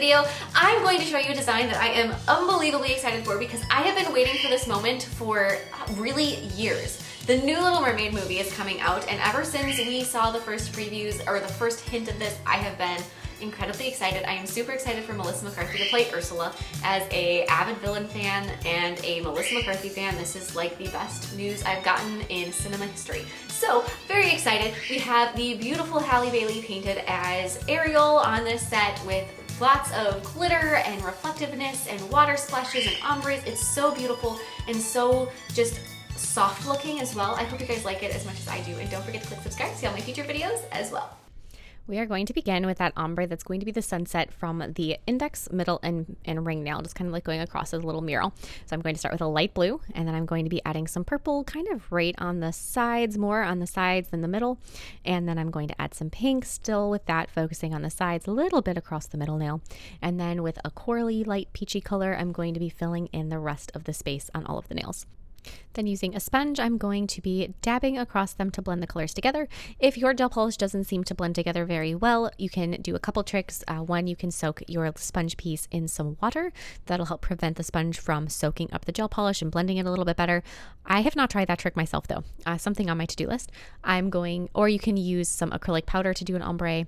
video, I'm going to show you a design that I am unbelievably excited for because I have been waiting for this moment for really years. The new Little Mermaid movie is coming out, and ever since we saw the first previews or the first hint of this, I have been incredibly excited. I am super excited for Melissa McCarthy to play Ursula. As a avid villain fan and a Melissa McCarthy fan, this is like the best news I've gotten in cinema history. So, very excited. We have the beautiful Halle Bailey painted as Ariel on this set with lots of glitter and reflectiveness and water splashes and ombres. It's so beautiful and so just soft looking as well. I hope you guys like it as much as I do, and don't forget to click subscribe to see all my future videos as well. We are going to begin with that ombre that's going to be the sunset from the index, middle, and ring nail, just kind of like going across as a little mural. So I'm going to start with a light blue, and then I'm going to be adding some purple kind of right on the sides, more on the sides than the middle. And then I'm going to add some pink, still with that focusing on the sides, a little bit across the middle nail. And then with a corally light peachy color, I'm going to be filling in the rest of the space on all of the nails. Then using a sponge, I'm going to be dabbing across them to blend the colors together. If your gel polish doesn't seem to blend together very well, you can do a couple tricks. One, you can soak your sponge piece in some water. That'll help prevent the sponge from soaking up the gel polish and blending it a little bit better. I have not tried that trick myself though. Something on my to-do list. Or you can use some acrylic powder to do an ombre.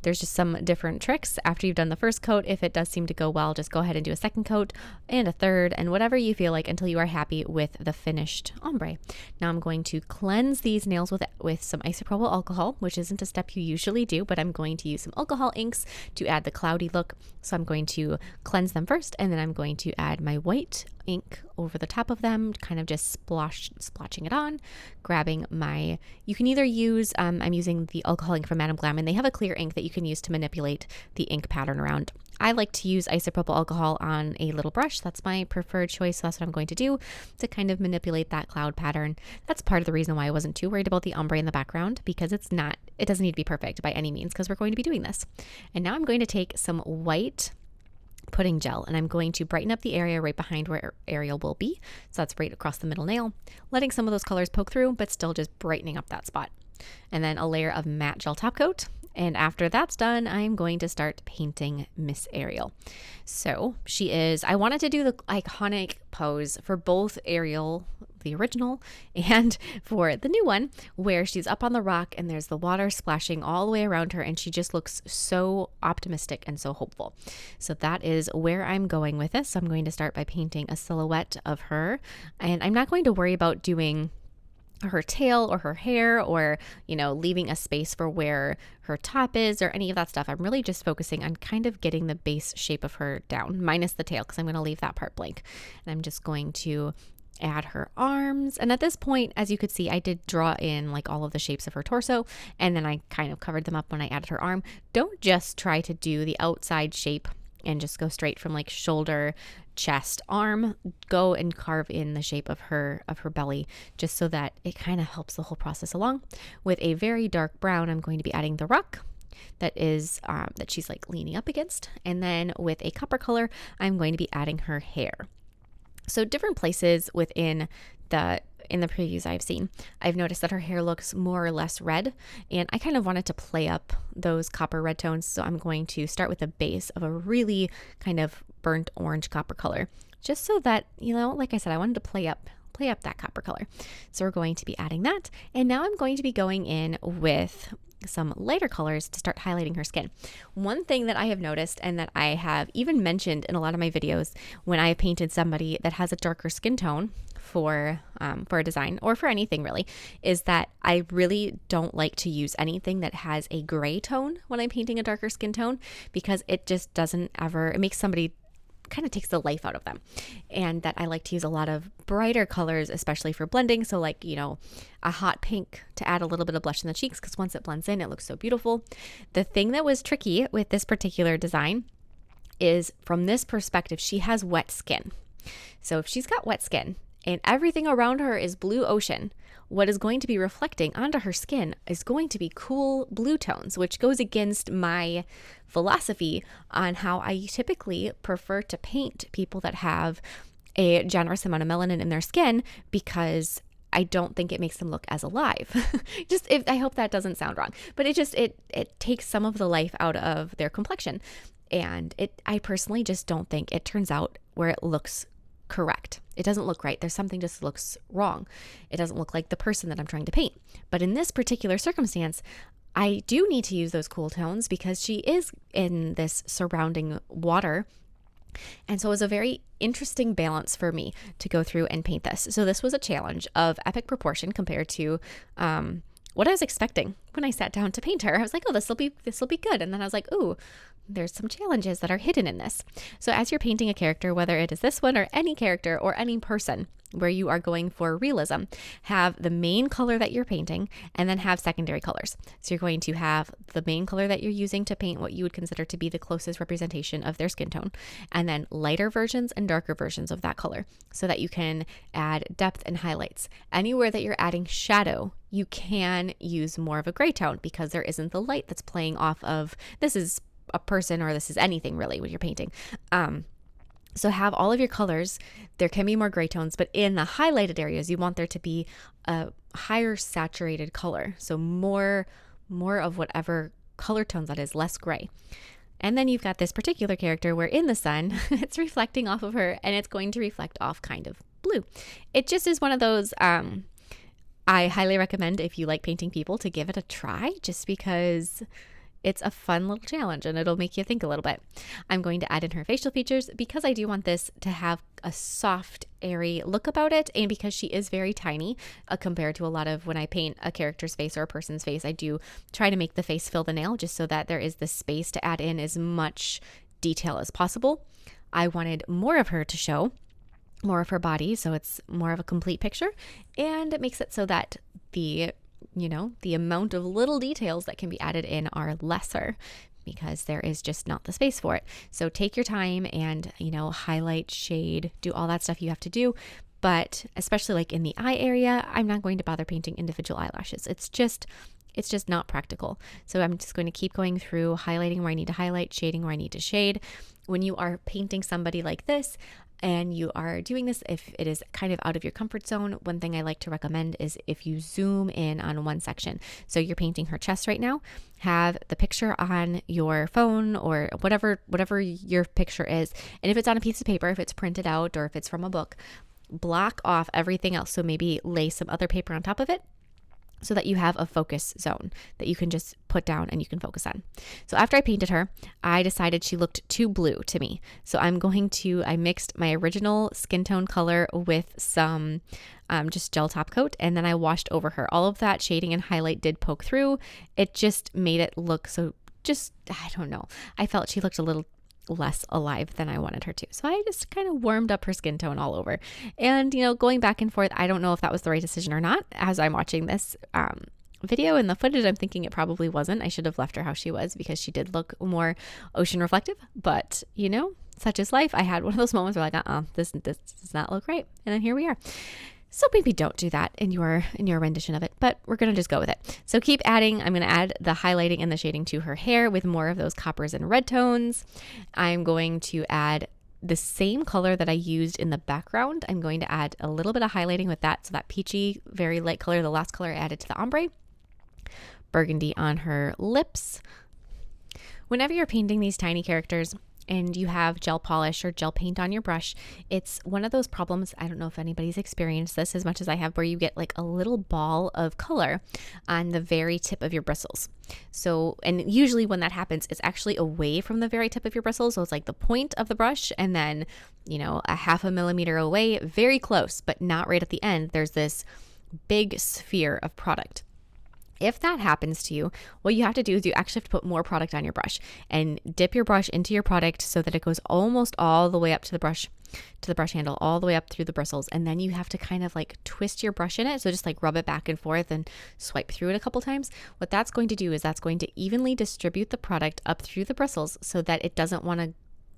There's just some different tricks. After you've done the first coat, if it does seem to go well, just go ahead and do a second coat and a third and whatever you feel like until you are happy with the finished ombre. Now I'm going to cleanse these nails with some isopropyl alcohol, which isn't a step you usually do, but I'm going to use some alcohol inks to add the cloudy look. So I'm going to cleanse them first, and then I'm going to add my white ink over the top of them, kind of just splotching it on, grabbing you can either use, I'm using the alcohol ink from Madame Glam, and they have a clear ink that you can use to manipulate the ink pattern around. I like to use isopropyl alcohol on a little brush. That's my preferred choice. So that's what I'm going to do to kind of manipulate that cloud pattern. That's part of the reason why I wasn't too worried about the ombre in the background, because it doesn't need to be perfect by any means because we're going to be doing this. And now I'm going to take some white pudding gel, and I'm going to brighten up the area right behind where Ariel will be. So that's right across the middle nail, letting some of those colors poke through, but still just brightening up that spot. And then a layer of matte gel top coat. And after that's done, I'm going to start painting Miss Ariel. So I wanted to do the iconic pose for both Ariel, the original, and for the new one, where she's up on the rock and there's the water splashing all the way around her, and she just looks so optimistic and so hopeful. So that is where I'm going with this. So I'm going to start by painting a silhouette of her, and I'm not going to worry about doing her tail or her hair or, leaving a space for where her top is or any of that stuff. I'm really just focusing on kind of getting the base shape of her down, minus the tail, because I'm going to leave that part blank. And I'm just going to add her arms. And at this point, as you could see, I did draw in like all of the shapes of her torso, and then I kind of covered them up when I added her arm. Don't just try to do the outside shape and just go straight from like shoulder, chest, arm. Go and carve in the shape of her belly, just so that it kind of helps the whole process along. With a very dark brown, I'm going to be adding the rock that she's like leaning up against, and then with a copper color, I'm going to be adding her hair. So different places in the previews I've seen, I've noticed that her hair looks more or less red, and I kind of wanted to play up those copper red tones. So I'm going to start with a base of a really kind of burnt orange copper color, just so that, like I said, I wanted to play up that copper color. So we're going to be adding that. And now I'm going to be going in with some lighter colors to start highlighting her skin. One thing that I have noticed, and that I have even mentioned in a lot of my videos when I have painted somebody that has a darker skin tone for a design or for anything really, is that I really don't like to use anything that has a gray tone when I'm painting a darker skin tone, because it just it makes somebody kind of takes the life out of them. And that I like to use a lot of brighter colors, especially for blending. So like, a hot pink to add a little bit of blush in the cheeks, because once it blends in, it looks so beautiful. The thing that was tricky with this particular design is, from this perspective, she has wet skin. So if she's got wet skin and everything around her is blue ocean, what is going to be reflecting onto her skin is going to be cool blue tones, which goes against my philosophy on how I typically prefer to paint people that have a generous amount of melanin in their skin, because I don't think it makes them look as alive. I hope that doesn't sound wrong, but it takes some of the life out of their complexion. And I personally just don't think it turns out where it looks correct. It doesn't look right. There's something just looks wrong. It doesn't look like the person that I'm trying to paint. But in this particular circumstance, I do need to use those cool tones because she is in this surrounding water. And so it was a very interesting balance for me to go through and paint this. So this was a challenge of epic proportion compared to what I was expecting when I sat down to paint her. I was like, oh, this will be good. And then I was like, ooh, there's some challenges that are hidden in this. So as you're painting a character, whether it is this one or any character or any person where you are going for realism, have the main color that you're painting and then have secondary colors. So you're going to have the main color that you're using to paint what you would consider to be the closest representation of their skin tone, and then lighter versions and darker versions of that color so that you can add depth and highlights. Anywhere that you're adding shadow, you can use more of a gray tone because there isn't the light that's playing off of this is a person or this is anything really when you're painting. So have all of your colors. There can be more gray tones, but in the highlighted areas, you want there to be a higher saturated color. So more of whatever color tones that is, less gray. And then you've got this particular character where in the sun, it's reflecting off of her and it's going to reflect off kind of blue. It just is one of those, I highly recommend if you like painting people to give it a try just because it's a fun little challenge and it'll make you think a little bit. I'm going to add in her facial features because I do want this to have a soft, airy look about it. And because she is very tiny compared to a lot of when I paint a character's face or a person's face, I do try to make the face fill the nail just so that there is the space to add in as much detail as possible. I wanted more of her to show, more of her body, so it's more of a complete picture. And it makes it so that the amount of little details that can be added in are lesser because there is just not the space for it. So take your time and, highlight, shade, do all that stuff you have to do. But especially like in the eye area, I'm not going to bother painting individual eyelashes. It's just not practical. So I'm just going to keep going through highlighting where I need to highlight, shading where I need to shade. When you are painting somebody like this, and you are doing this, if it is kind of out of your comfort zone, one thing I like to recommend is if you zoom in on one section. So you're painting her chest right now, have the picture on your phone or whatever your picture is. And if it's on a piece of paper, if it's printed out or if it's from a book, block off everything else. So maybe lay some other paper on top of it so that you have a focus zone that you can just put down and you can focus on. So after I painted her, I decided she looked too blue to me. So I mixed my original skin tone color with some just gel top coat, and then I washed over her. All of that shading and highlight did poke through. It just made it look I don't know. I felt she looked a little less alive than I wanted her to. So I just kind of warmed up her skin tone all over. And, going back and forth, I don't know if that was the right decision or not. As I'm watching this video and the footage, I'm thinking it probably wasn't. I should have left her how she was because she did look more ocean reflective. But, such is life. I had one of those moments where this does not look right. And then here we are. So maybe don't do that in your rendition of it, but we're going to just go with it. So keep adding. I'm going to add the highlighting and the shading to her hair with more of those coppers and red tones. I'm going to add the same color that I used in the background. I'm going to add a little bit of highlighting with that. So that peachy, very light color, the last color I added to the ombre. Burgundy on her lips. Whenever you're painting these tiny characters, and you have gel polish or gel paint on your brush, it's one of those problems, I don't know if anybody's experienced this as much as I have, where you get like a little ball of color on the very tip of your bristles. So, and usually when that happens, it's actually away from the very tip of your bristles. So it's like the point of the brush and then, a half a millimeter away, very close, but not right at the end. There's this big sphere of product. If that happens to you, what you have to do is you actually have to put more product on your brush and dip your brush into your product so that it goes almost all the way up to the brush handle, all the way up through the bristles. And then you have to kind of like twist your brush in it. So just like rub it back and forth and swipe through it a couple times. What that's going to do is that's going to evenly distribute the product up through the bristles so that it doesn't want to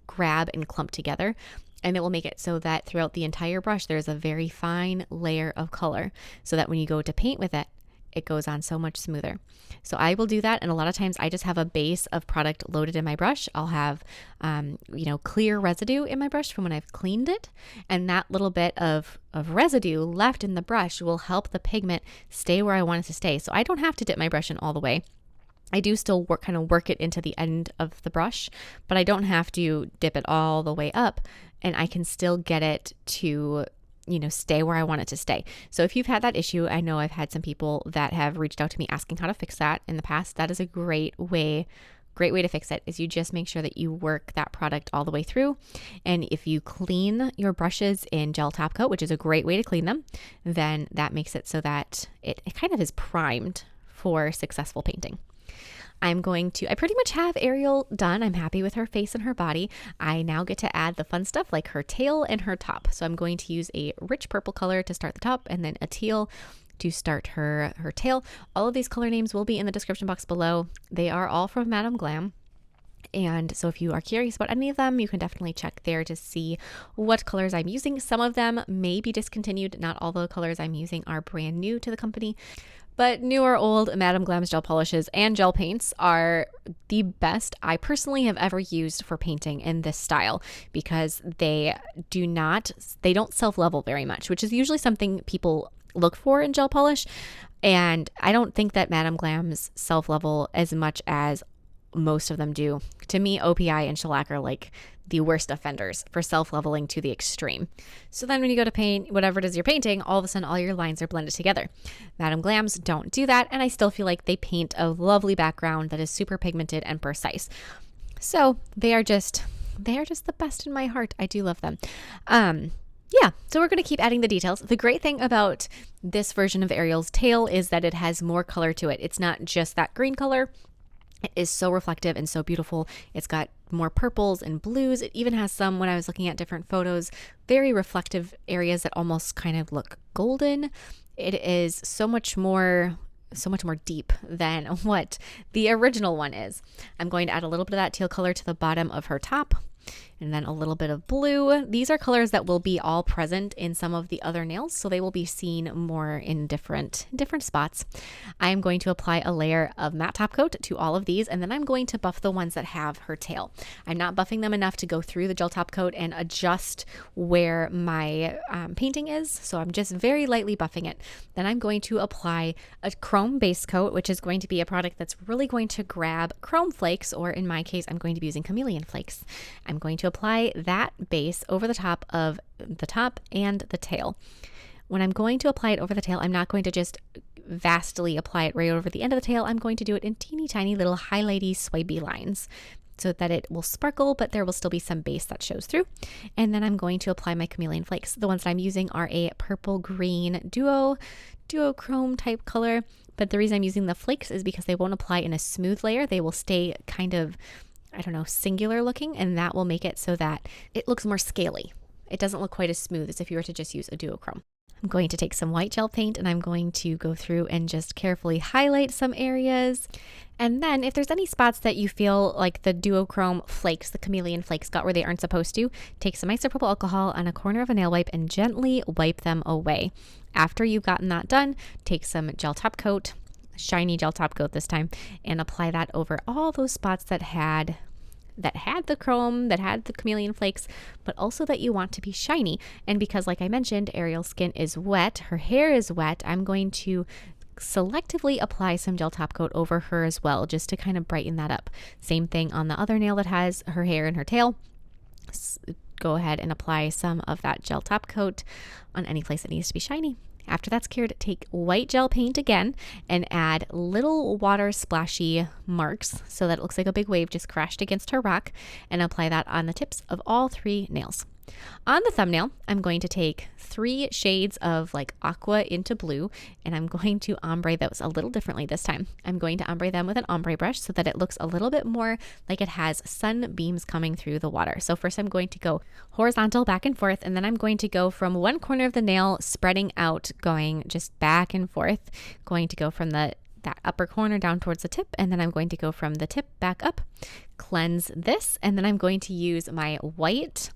grab and clump together. And it will make it so that throughout the entire brush, there's a very fine layer of color so that when you go to paint with it, it goes on so much smoother. So I will do that. And a lot of times I just have a base of product loaded in my brush. I'll have, clear residue in my brush from when I've cleaned it. And that little bit of residue left in the brush will help the pigment stay where I want it to stay. So I don't have to dip my brush in all the way. I do still kind of work it into the end of the brush, but I don't have to dip it all the way up, and I can still get it to, stay where I want it to stay. So if you've had that issue, I know I've had some people that have reached out to me asking how to fix that in the past. That is a great way to fix it, is you just make sure that you work that product all the way through. And if you clean your brushes in gel top coat, which is a great way to clean them, then that makes it so that it kind of is primed for successful painting. I pretty much have Ariel done. I'm happy with her face and her body. I now get to add the fun stuff like her tail and her top. So I'm going to use a rich purple color to start the top, and then a teal to start her tail. All of these color names will be in the description box below. They are all from Madam Glam. And so if you are curious about any of them, you can definitely check there to see what colors I'm using. Some of them may be discontinued. Not all the colors I'm using are brand new to the company. But new or old, Madam Glam's gel polishes and gel paints are the best I personally have ever used for painting in this style, because they don't self-level very much, which is usually something people look for in gel polish. And I don't think that Madam Glam's self-level as much as most of them do. To me, OPI and shellac are like the worst offenders for self-leveling to the extreme. So then when you go to paint whatever it is you're painting, all of a sudden all your lines are blended together. Madam Glams don't do that, and I still feel like they paint a lovely background that is super pigmented and precise. So they are just the best in my heart. I do love them. Yeah, so we're going to keep adding the details. The great thing about this version of Ariel's tail is that it has more color to it. It's not just that green color. It is so reflective and so beautiful. It's got more purples and blues. It even has some, when I was looking at different photos, very reflective areas that almost kind of look golden. It is so much more deep than what the original one is. I'm going to add a little bit of that teal color to the bottom of her top, and then a little bit of blue. These are colors that will be all present in some of the other nails, so they will be seen more in different spots. I am going to apply a layer of matte top coat to all of these, and then I'm going to buff the ones that have her tail. I'm not buffing them enough to go through the gel top coat and adjust where my painting is, so I'm just very lightly buffing it. Then I'm going to apply a chrome base coat, which is going to be a product that's really going to grab chrome flakes, or in my case, I'm going to be using chameleon flakes. I'm going to apply that base over the top of the top and the tail. When I'm going to apply it over the tail, I'm not going to just vastly apply it right over the end of the tail. I'm going to do it in teeny tiny little highlighty swipey lines so that it will sparkle, but there will still be some base that shows through. And then I'm going to apply my chameleon flakes. The ones that I'm using are a purple green duochrome type color, but the reason I'm using the flakes is because they won't apply in a smooth layer. They will stay kind of, singular looking, and that will make it so that it looks more scaly. It doesn't look quite as smooth as if you were to just use a duochrome. I'm going to take some white gel paint, and I'm going to go through and just carefully highlight some areas. And then if there's any spots that you feel like the duochrome flakes, the chameleon flakes, got where they aren't supposed to, take some isopropyl alcohol on a corner of a nail wipe and gently wipe them away. After you've gotten that done, take some gel top coat, shiny gel top coat this time, and apply that over all those spots that had the chrome, that had the chameleon flakes, but also that you want to be shiny. And because, like I mentioned, Ariel's skin is wet, her hair is wet, I'm going to selectively apply some gel top coat over her as well, just to kind of brighten that up. Same thing on the other nail that has her hair and her tail. Go ahead and apply some of that gel top coat on any place that needs to be shiny. After that's cured, take white gel paint again and add little water splashy marks so that it looks like a big wave just crashed against her rock, and apply that on the tips of all 3 nails. On the thumbnail, I'm going to take 3 shades of like aqua into blue, and I'm going to ombre those a little differently this time. I'm going to ombre them with an ombre brush so that it looks a little bit more like it has sunbeams coming through the water. So first I'm going to go horizontal back and forth, and then I'm going to go from one corner of the nail spreading out, going just back and forth, going to go from that upper corner down towards the tip, and then I'm going to go from the tip back up, cleanse this, and then I'm going to use my white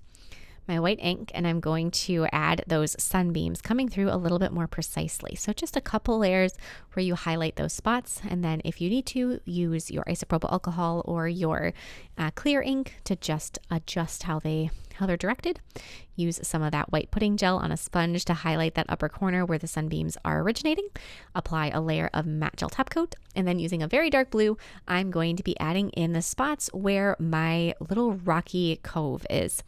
ink, and I'm going to add those sunbeams coming through a little bit more precisely. So just a couple layers where you highlight those spots, and then if you need to, use your isopropyl alcohol or your clear ink to just adjust how they're directed. use some of that white pudding gel on a sponge to highlight that upper corner where the sunbeams are originating. Apply a layer of matte gel top coat, and then using a very dark blue, I'm going to be adding in the spots where my little rocky cove is.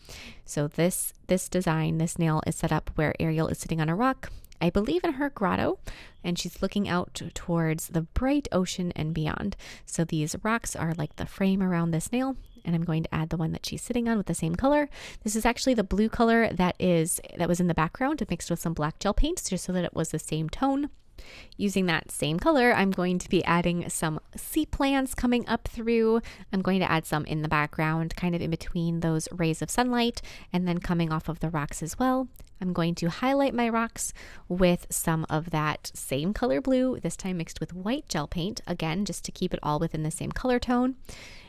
So this design, this nail is set up where Ariel is sitting on a rock, I believe in her grotto, and she's looking out towards the bright ocean and beyond. So these rocks are like the frame around this nail, and I'm going to add the one that she's sitting on with the same color. This is actually the blue color that was in the background mixed with some black gel paint just so that it was the same tone. Using that same color, I'm going to be adding some sea plants coming up through. I'm going to add some in the background, kind of in between those rays of sunlight, and then coming off of the rocks as well. I'm going to highlight my rocks with some of that same color blue, this time mixed with white gel paint, again, just to keep it all within the same color tone.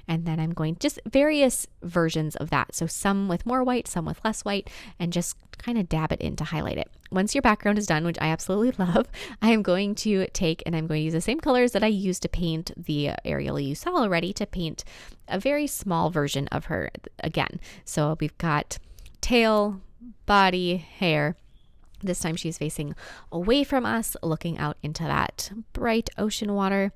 And then I'm going just various versions of that. So some with more white, some with less white, and just kind of dab it in to highlight it. Once your background is done, which I absolutely love, I am going to take and I'm going to use the same colors that I used to paint the Ariel you saw already to paint a very small version of her again. So we've got tail, body, hair. This time she's facing away from us, looking out into that bright ocean water.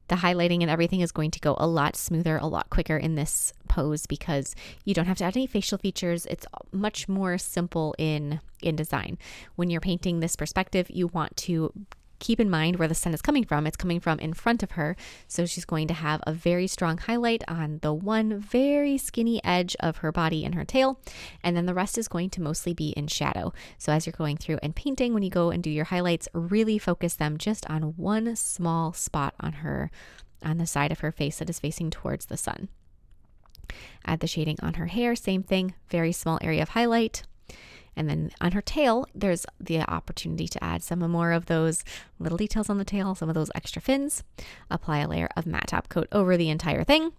The highlighting and everything is going to go a lot smoother, a lot quicker in this pose because you don't have to add any facial features. It's much more simple in design. When you're painting this perspective, you want to keep in mind where the sun is coming from. It's coming from in front of her. So she's going to have a very strong highlight on the one very skinny edge of her body and her tail. And then the rest is going to mostly be in shadow. So as you're going through and painting, when you go and do your highlights, really focus them just on one small spot on the side of her face that is facing towards the sun. Add the shading on her hair, same thing, very small area of highlight. And then on her tail, there's the opportunity to add some more of those little details on the tail, some of those extra fins. Apply a layer of matte top coat over the entire thing.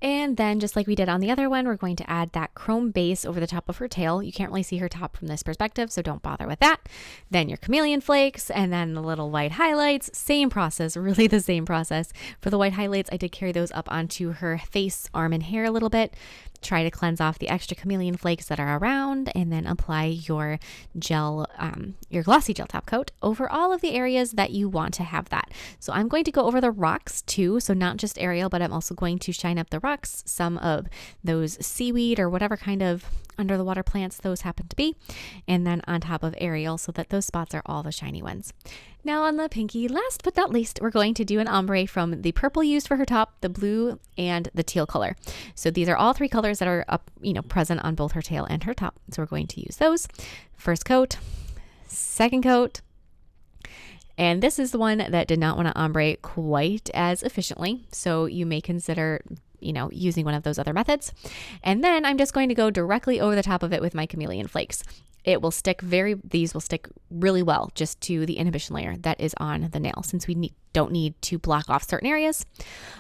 And then just like we did on the other one, we're going to add that chrome base over the top of her tail. You can't really see her top from this perspective, so don't bother with that. Then your chameleon flakes and then the little white highlights. Same process, really the same process. For the white highlights, I did carry those up onto her face, arm, and hair a little bit. Try to cleanse off the extra chameleon flakes that are around, and then apply your gel, your glossy gel top coat over all of the areas that you want to have that. So I'm going to go over the rocks too. So not just Ariel, but I'm also going to shine up the rocks, some of those seaweed or whatever kind of under the water plants those happen to be, and then on top of Ariel so that those spots are all the shiny ones. Now on the pinky, last but not least, we're going to do an ombre from the purple used for her top, the blue, and the teal color. So these are all three colors that are up, present on both her tail and her top. So we're going to use those. First coat, second coat, and this is the one that did not want to ombre quite as efficiently. So you may consider using one of those other methods. And then I'm just going to go directly over the top of it with my chameleon flakes. These will stick really well just to the inhibition layer that is on the nail since we don't need to block off certain areas.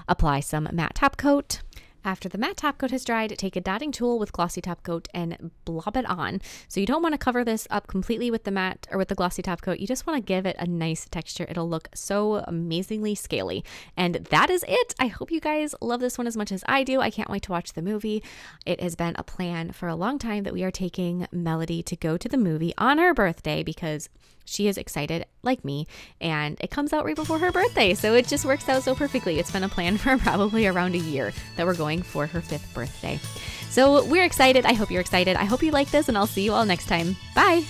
Apply some matte top coat. After the matte top coat has dried, take a dotting tool with glossy top coat and blob it on. So you don't want to cover this up completely with the matte or with the glossy top coat. You just want to give it a nice texture. It'll look so amazingly scaly. And that is it. I hope you guys love this one as much as I do. I can't wait to watch the movie. It has been a plan for a long time that we are taking Melody to go to the movie on her birthday because she is excited like me, and it comes out right before her birthday, so it just works out so perfectly. It's been a plan for probably around a year that we're going for her 5th birthday. So we're excited. I hope you're excited. I hope you like this, and I'll see you all next time. Bye.